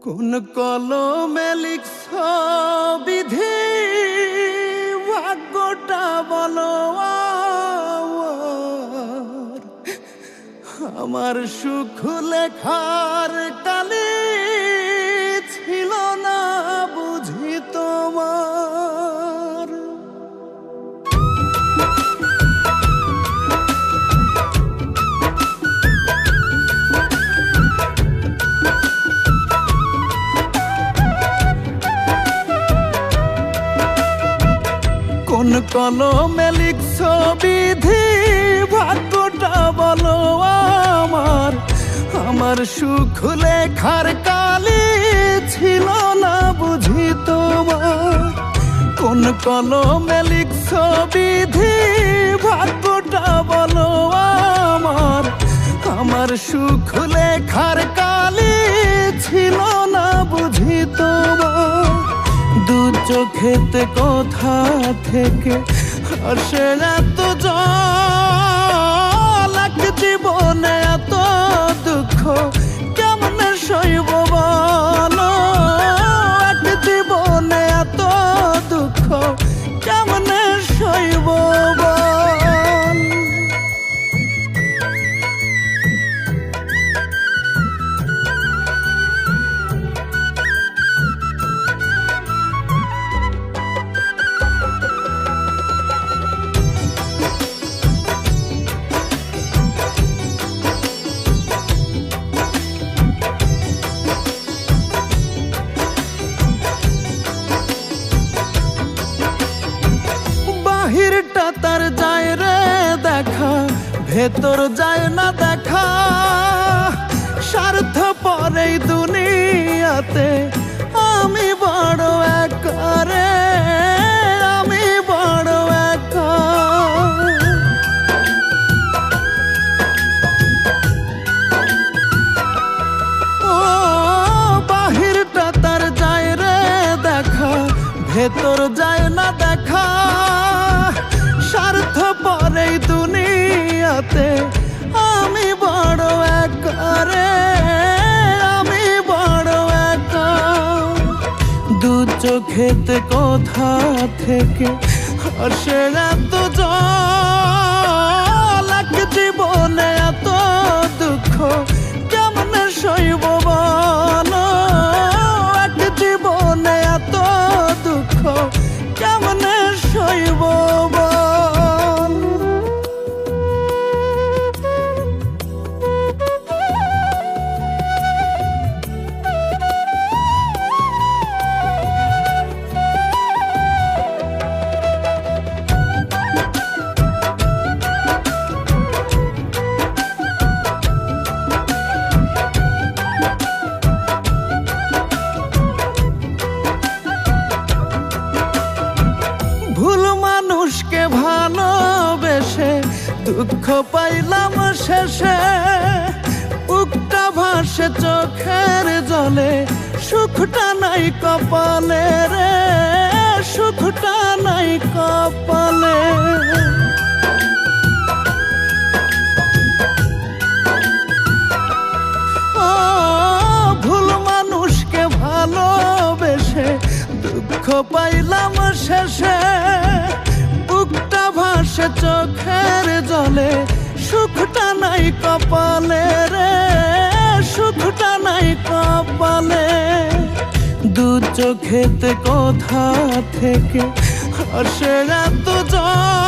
কোন কলমে লিখছ বিধি, ভাগ্যটা বলো আমার সুখ লেখার কালে ছিল না বুঝি তোমার। কোন কলমে লিখছ বিধি, ভাগ্যটা বলো আমার সুখ লেখার কালে ছিল না বুঝি তোমার। কোন কলমে লিখছ বিধি, ভাগ্যটা বলো আমার সুখ লেখার কালে ছিল না বুঝি তোমার। দু চোখেতে কোথা থেকে আসে এত জল, এক জীবনে এত দুঃখ কেমনে সইব বলো, এক জীবনে এত দুঃখ কেমনে সইব বল। বাহিরটা তার যায় রে দেখা, ভেতর যায় না দেখা। স্বার্থপর এই দুনিয়াতে আমি বড় একা রে, আমি বড় একা। ও বাহিরটা তার যায় রে দেখা, ভেতর যায় না দেখা। স্বার্থপর এই দুনিয়াতে আমি বড় একা রে, আমি বড় একা। দু চোখেতে কোথা থেকে আসে এত জল, এক জীবনে এত দুঃখ কেমনে সইব বলো, এক জীবনে এত দুঃখ কেমনে সইব বল। ভুল মানুষকে ভালোবেসে দুঃখ পাইলাম শেষে, বুকটা ভাসে চোখের জলে, সুখটা নাই কপালে রে, সুখটা নাই কপালে। ও ভুল মানুষকে ভালোবেসে দুঃখ পাইলাম শেষে, বুকটা ভাসে চোখের জলে, সুখটা নাই কপালে রে, সুখটা নাই কপালে। দু চোখেতে কোথা থেকে আসে এত জল,